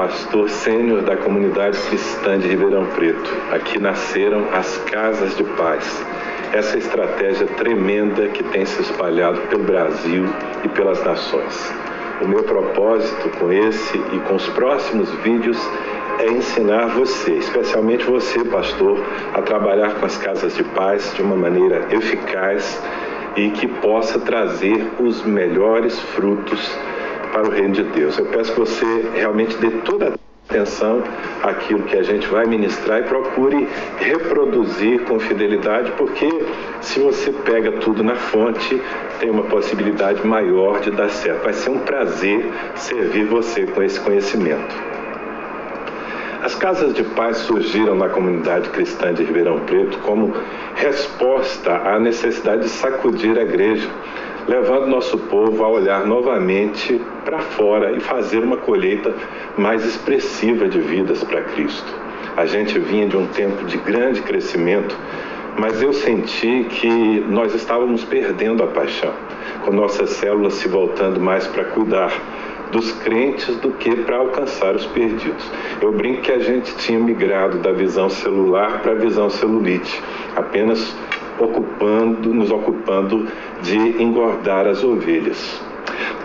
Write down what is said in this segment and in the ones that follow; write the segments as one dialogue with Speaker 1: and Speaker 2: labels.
Speaker 1: pastor sênior da comunidade cristã de Ribeirão Preto. Aqui nasceram as Casas de Paz. Essa estratégia tremenda que tem se espalhado pelo Brasil e pelas nações. O meu propósito com esse e com os próximos vídeos é ensinar você, especialmente você, pastor, a trabalhar com as Casas de Paz de uma maneira eficaz e que possa trazer os melhores frutos para o reino de Deus. Eu peço que você realmente dê toda a atenção àquilo que a gente vai ministrar e procure reproduzir com fidelidade, porque se você pega tudo na fonte, tem uma possibilidade maior de dar certo. Vai ser um prazer servir você com esse conhecimento. As Casas de Paz surgiram na comunidade cristã de Ribeirão Preto como resposta à necessidade de sacudir a igreja, levando nosso povo a olhar novamente para fora e fazer uma colheita mais expressiva de vidas para Cristo. A gente vinha de um tempo de grande crescimento, mas eu senti que nós estávamos perdendo a paixão, com nossas células se voltando mais para cuidar dos crentes do que para alcançar os perdidos. Eu brinco que a gente tinha migrado da visão celular para a visão celulite, apenas nos ocupando de engordar as ovelhas.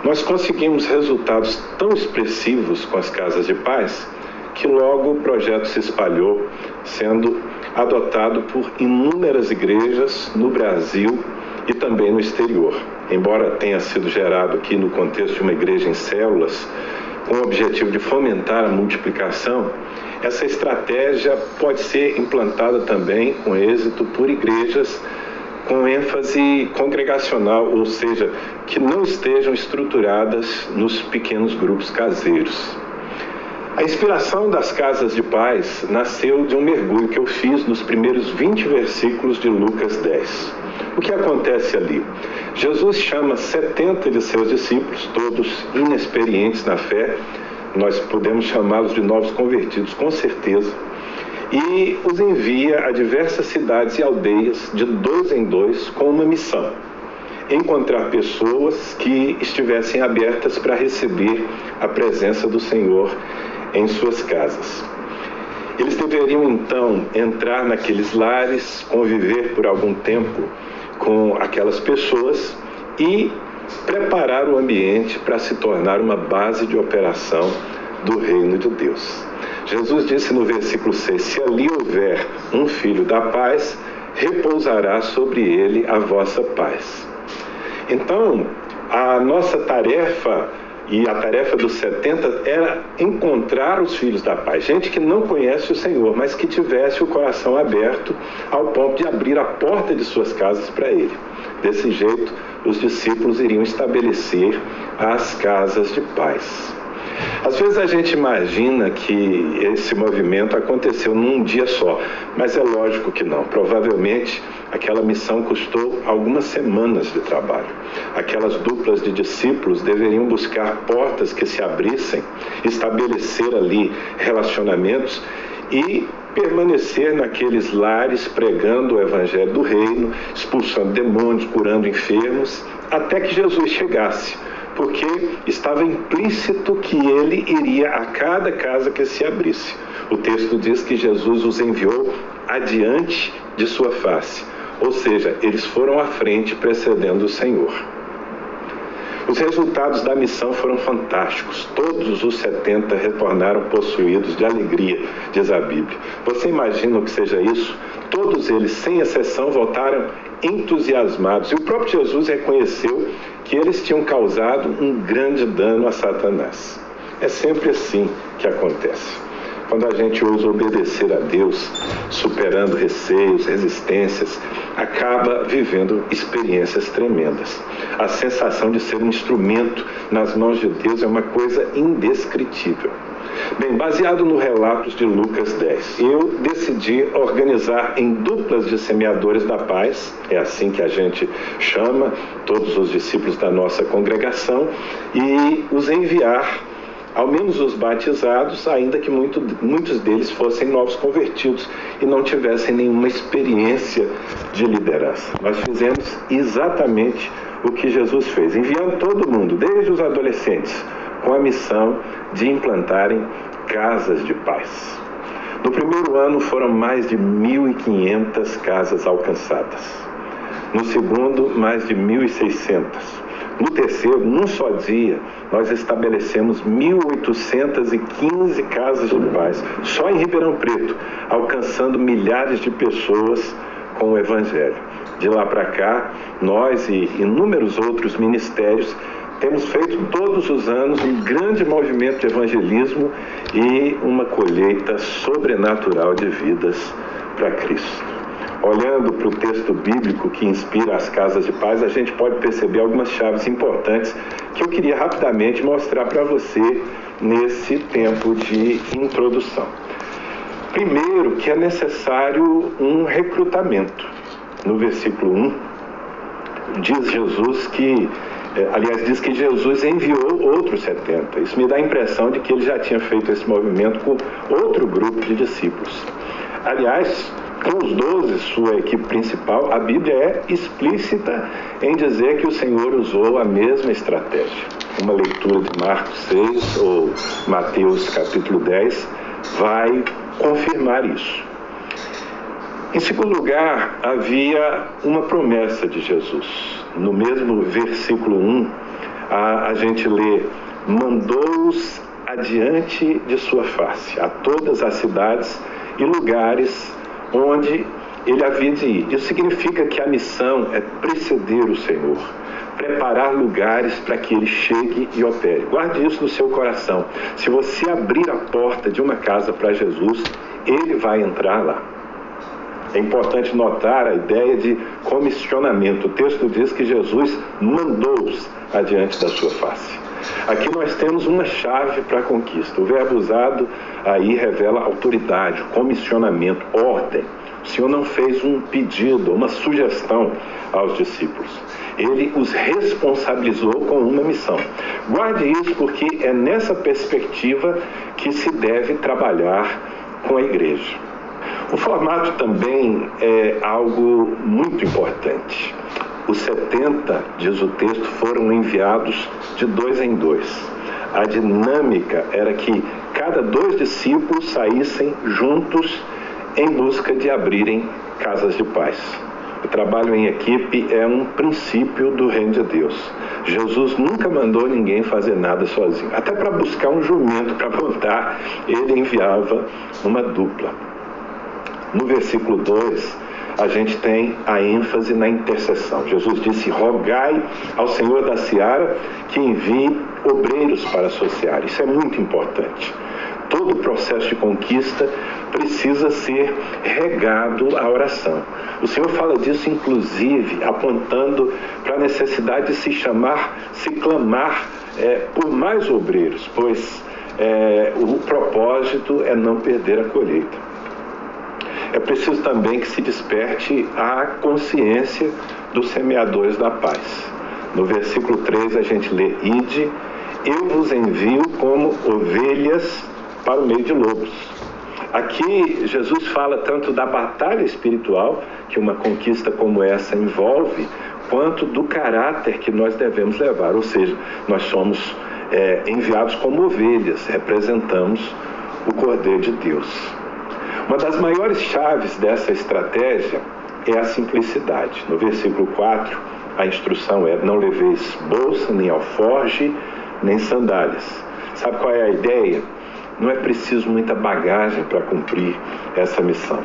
Speaker 1: Nós conseguimos resultados tão expressivos com as Casas de Paz que logo o projeto se espalhou, sendo adotado por inúmeras igrejas no Brasil e também no exterior. Embora tenha sido gerado aqui no contexto de uma igreja em células, com o objetivo de fomentar a multiplicação, essa estratégia pode ser implantada também com êxito por igrejas com ênfase congregacional, ou seja, que não estejam estruturadas nos pequenos grupos caseiros. A inspiração das Casas de Paz nasceu de um mergulho que eu fiz nos primeiros 20 versículos de Lucas 10. O que acontece ali? Jesus chama 70 de seus discípulos, todos inexperientes na fé, nós podemos chamá-los de novos convertidos, com certeza, e os envia a diversas cidades e aldeias, de 2 em 2, com uma missão: encontrar pessoas que estivessem abertas para receber a presença do Senhor em suas casas. Eles deveriam então entrar naqueles lares, conviver por algum tempo com aquelas pessoas e preparar o ambiente para se tornar uma base de operação do reino de Deus. Jesus disse no versículo 6, se ali houver um filho da paz, repousará sobre ele a vossa paz. Então, a nossa tarefa e a tarefa dos 70 era encontrar os filhos da paz, gente que não conhece o Senhor, mas que tivesse o coração aberto ao ponto de abrir a porta de suas casas para ele. Desse jeito, os discípulos iriam estabelecer as Casas de Paz. Às vezes a gente imagina que esse movimento aconteceu num dia só, mas é lógico que não. Provavelmente aquela missão custou algumas semanas de trabalho. Aquelas duplas de discípulos deveriam buscar portas que se abrissem, estabelecer ali relacionamentos e permanecer naqueles lares pregando o evangelho do reino, expulsando demônios, curando enfermos, até que Jesus chegasse, porque estava implícito que ele iria a cada casa que se abrisse. O texto diz que Jesus os enviou adiante de sua face, ou seja, eles foram à frente precedendo o Senhor. Os resultados da missão foram fantásticos. Todos os 70 retornaram possuídos de alegria, diz a Bíblia. Você imagina o que seja isso? Todos eles, sem exceção, voltaram entusiasmados. E o próprio Jesus reconheceu que eles tinham causado um grande dano a Satanás. É sempre assim que acontece. Quando a gente ousa obedecer a Deus, superando receios, resistências, acaba vivendo experiências tremendas. A sensação de ser um instrumento nas mãos de Deus é uma coisa indescritível. Bem, baseado no relatos de Lucas 10, eu decidi organizar em duplas de semeadores da paz, é assim que a gente chama todos os discípulos da nossa congregação, e os enviar, ao menos os batizados, ainda que muitos deles fossem novos convertidos e não tivessem nenhuma experiência de liderança. Nós fizemos exatamente o que Jesus fez, enviando todo mundo, desde os adolescentes, com a missão de implantarem casas de paz. No primeiro ano foram mais de 1.500 casas alcançadas. No segundo, mais de 1.600. No terceiro, num só dia, nós estabelecemos 1.815 casas de paz, só em Ribeirão Preto, alcançando milhares de pessoas com o Evangelho. De lá para cá, nós e inúmeros outros ministérios temos feito todos os anos um grande movimento de evangelismo e uma colheita sobrenatural de vidas para Cristo. Olhando para o texto bíblico que inspira as casas de paz, a gente pode perceber algumas chaves importantes que eu queria rapidamente mostrar para você nesse tempo de introdução. Primeiro, que é necessário um recrutamento. No versículo 1, diz Jesus que, diz que Jesus enviou outros 70. Isso me dá a impressão de que ele já tinha feito esse movimento com outro grupo de discípulos. Aliás, com os 12, sua equipe principal, a Bíblia é explícita em dizer que o Senhor usou a mesma estratégia. Uma leitura de Marcos 6 ou Mateus capítulo 10 vai confirmar isso. Em segundo lugar, havia uma promessa de Jesus. No mesmo versículo 1, a gente lê: mandou-os adiante de sua face, a todas as cidades e lugares onde ele havia de ir. Isso significa que a missão é preceder o Senhor, preparar lugares para que ele chegue e opere. Guarde isso no seu coração. Se você abrir a porta de uma casa para Jesus, ele vai entrar lá. É importante notar a ideia de comissionamento. O texto diz que Jesus mandou-os adiante da sua face. Aqui nós temos uma chave para a conquista. O verbo usado aí revela autoridade, comissionamento, ordem. O Senhor não fez um pedido, uma sugestão aos discípulos. Ele os responsabilizou com uma missão. Guarde isso, porque é nessa perspectiva que se deve trabalhar com a igreja. O formato também é algo muito importante. Os 70, diz o texto, foram enviados de 2 em 2. A dinâmica era que cada 2 discípulos saíssem juntos em busca de abrirem casas de paz. O trabalho em equipe é um princípio do reino de Deus. Jesus nunca mandou ninguém fazer nada sozinho. Até para buscar um jumento para montar, ele enviava uma dupla. No versículo 2, a gente tem a ênfase na intercessão. Jesus disse: rogai ao Senhor da seara que envie obreiros para a sua seara. Isso é muito importante. Todo o processo de conquista precisa ser regado à oração. O Senhor fala disso, inclusive, apontando para a necessidade de se clamar por mais obreiros, pois o propósito é não perder a colheita. É preciso também que se desperte a consciência dos semeadores da paz. No versículo 3 a gente lê: ide, eu vos envio como ovelhas para o meio de lobos. Aqui Jesus fala tanto da batalha espiritual que uma conquista como essa envolve, quanto do caráter que nós devemos levar. Ou seja, nós somos enviados como ovelhas, representamos o Cordeiro de Deus. Uma das maiores chaves dessa estratégia é a simplicidade. No versículo 4, a instrução é: não leveis bolsa, nem alforge, nem sandálias. Sabe qual é a ideia? Não é preciso muita bagagem para cumprir essa missão.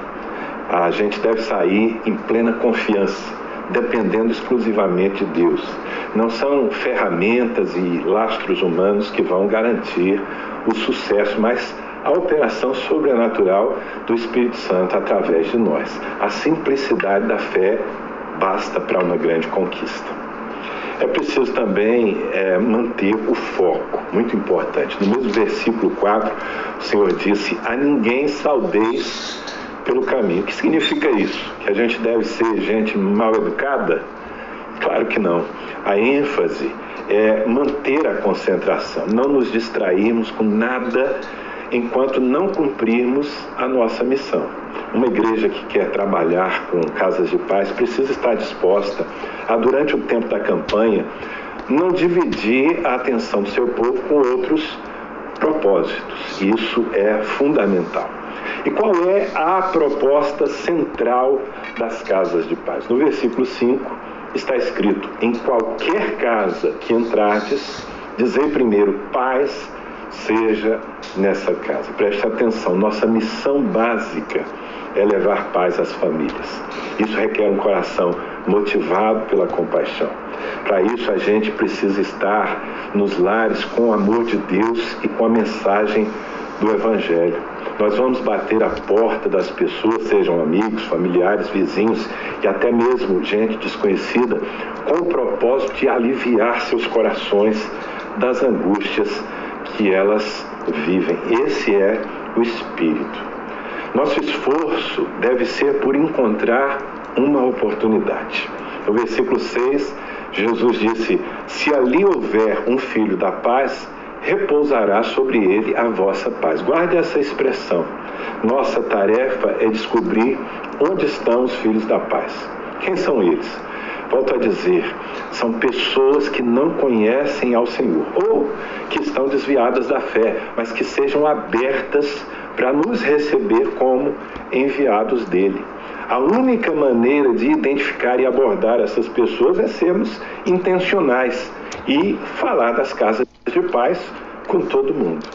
Speaker 1: A gente deve sair em plena confiança, dependendo exclusivamente de Deus. Não são ferramentas e lastros humanos que vão garantir o sucesso, mas a operação sobrenatural do Espírito Santo através de nós. A simplicidade da fé basta para uma grande conquista. É preciso também manter o foco, muito importante. No mesmo versículo 4, o Senhor disse: a ninguém saudeis pelo caminho. O que significa isso? Que a gente deve ser gente mal educada? Claro que não. A ênfase é manter a concentração, não nos distrairmos com nada enquanto não cumprirmos a nossa missão. Uma igreja que quer trabalhar com casas de paz precisa estar disposta a, durante o tempo da campanha, não dividir a atenção do seu povo com outros propósitos. Isso é fundamental. E qual é a proposta central das casas de paz? No versículo 5 está escrito: em qualquer casa que entrardes, dizei primeiro, paz seja nessa casa. Preste atenção, nossa missão básica é levar paz às famílias. Isso requer um coração motivado pela compaixão. Para isso a gente precisa estar nos lares com o amor de Deus e com a mensagem do Evangelho. Nós vamos bater a porta das pessoas, sejam amigos, familiares, vizinhos e até mesmo gente desconhecida, com o propósito de aliviar seus corações das angústias que elas vivem. Esse é o Espírito. Nosso esforço deve ser por encontrar uma oportunidade. No versículo 6, Jesus disse: se ali houver um filho da paz, repousará sobre ele a vossa paz. Guarde essa expressão. Nossa tarefa é descobrir onde estão os filhos da paz. Quem são eles? Volto a dizer, são pessoas que não conhecem ao Senhor, ou que estão desviadas da fé, mas que sejam abertas para nos receber como enviados dele. A única maneira de identificar e abordar essas pessoas é sermos intencionais e falar das casas de paz com todo mundo.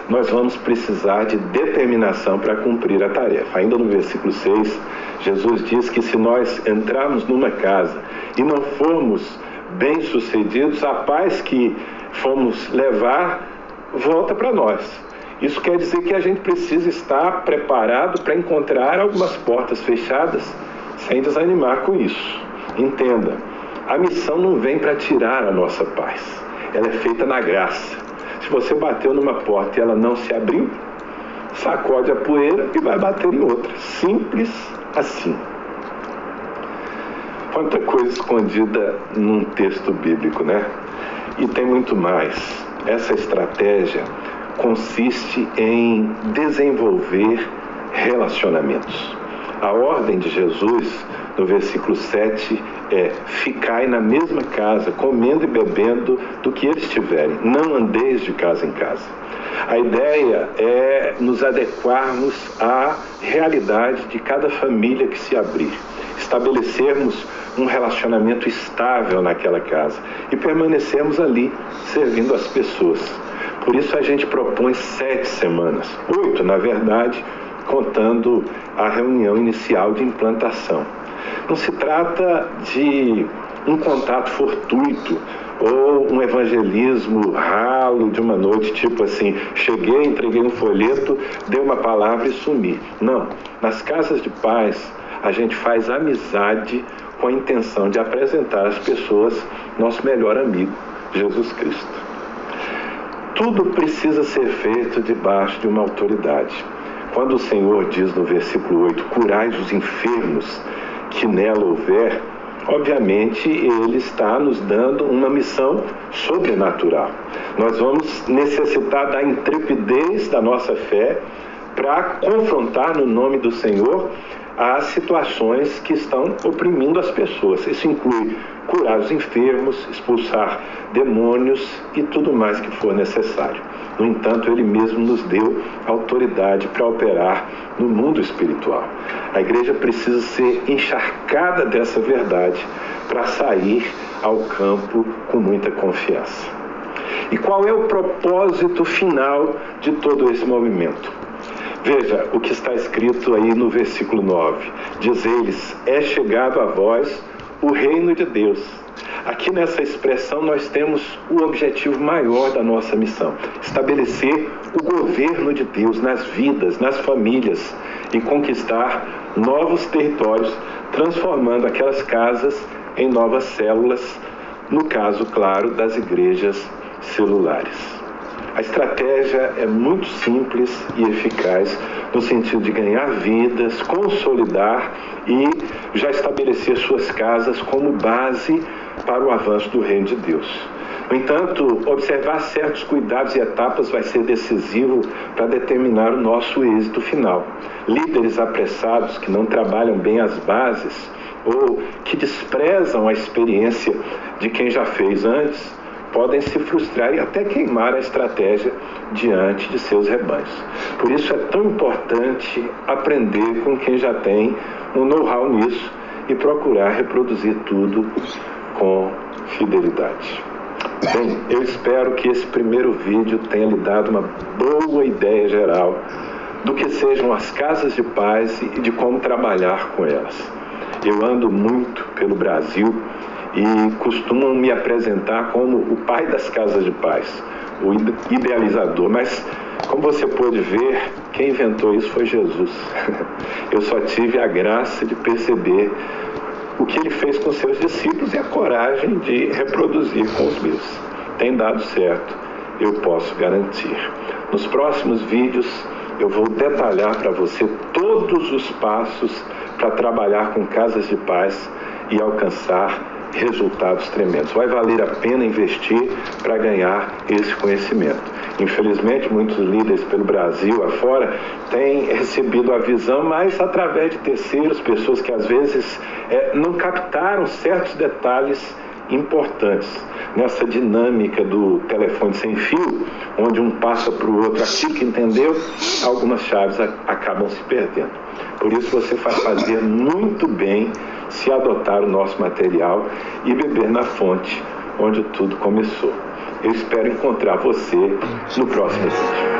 Speaker 1: Nós vamos precisar de determinação para cumprir a tarefa. Ainda no versículo 6, Jesus diz que se nós entrarmos numa casa e não formos bem-sucedidos, a paz que fomos levar volta para nós. Isso quer dizer que a gente precisa estar preparado para encontrar algumas portas fechadas sem desanimar com isso. Entenda, a missão não vem para tirar a nossa paz. Ela é feita na graça. Se você bateu numa porta e ela não se abriu, sacode a poeira e vai bater em outra. Simples assim. Quanta coisa escondida num texto bíblico, né? E tem muito mais. Essa estratégia consiste em desenvolver relacionamentos. A ordem de Jesus, no versículo 7, é: ficai na mesma casa, comendo e bebendo do que eles tiverem. Não andeis de casa em casa. A ideia é nos adequarmos à realidade de cada família que se abrir. Estabelecermos um relacionamento estável naquela casa e permanecermos ali, servindo as pessoas. Por isso a gente propõe 7 semanas, 8 na verdade, contando a reunião inicial de implantação. Não se trata de um contato fortuito ou um evangelismo ralo de uma noite, tipo assim, cheguei, entreguei um folheto, dei uma palavra e sumi. Não, nas casas de paz a gente faz amizade com a intenção de apresentar às pessoas nosso melhor amigo, Jesus Cristo. Tudo precisa ser feito debaixo de uma autoridade. Quando o Senhor diz no versículo 8, curais os enfermos que nela houver, obviamente Ele está nos dando uma missão sobrenatural. Nós vamos necessitar da intrepidez da nossa fé para confrontar no nome do Senhor as situações que estão oprimindo as pessoas. Isso inclui curar os enfermos, expulsar demônios e tudo mais que for necessário. No entanto, Ele mesmo nos deu autoridade para operar no mundo espiritual. A igreja precisa ser encharcada dessa verdade para sair ao campo com muita confiança. E qual é o propósito final de todo esse movimento? Veja o que está escrito aí no versículo 9. Diz eles: é chegado a vós o reino de Deus. Aqui nessa expressão nós temos o objetivo maior da nossa missão: estabelecer o governo de Deus nas vidas, nas famílias e conquistar novos territórios, transformando aquelas casas em novas células, no caso, claro, das igrejas celulares. A estratégia é muito simples e eficaz no sentido de ganhar vidas, consolidar e já estabelecer suas casas como base para o avanço do reino de Deus. No entanto, observar certos cuidados e etapas vai ser decisivo para determinar o nosso êxito final. Líderes apressados que não trabalham bem as bases ou que desprezam a experiência de quem já fez antes podem se frustrar e até queimar a estratégia diante de seus rebanhos. Por isso é tão importante aprender com quem já tem um know-how nisso e procurar reproduzir tudo com fidelidade. Bem, eu espero que esse primeiro vídeo tenha lhe dado uma boa ideia geral do que sejam as casas de paz e de como trabalhar com elas. Eu ando muito pelo Brasil e costumam me apresentar como o pai das casas de paz, o idealizador, mas como você pôde ver, quem inventou isso foi Jesus. Eu só tive a graça de perceber o que ele fez com seus discípulos e a coragem de reproduzir com os meus. Tem dado certo, eu posso garantir. Nos próximos vídeos eu vou detalhar para você todos os passos para trabalhar com casas de paz e alcançar resultados tremendos. Vai valer a pena investir para ganhar esse conhecimento. Infelizmente, muitos líderes pelo Brasil afora têm recebido a visão, mas através de terceiros, pessoas que às vezes não captaram certos detalhes importantes nessa dinâmica do telefone sem fio, onde um passa para o outro aquilo que entendeu, algumas chaves acabam se perdendo. Por isso você vai fazer muito bem se adotar o nosso material e beber na fonte onde tudo começou. Eu espero encontrar você no próximo vídeo.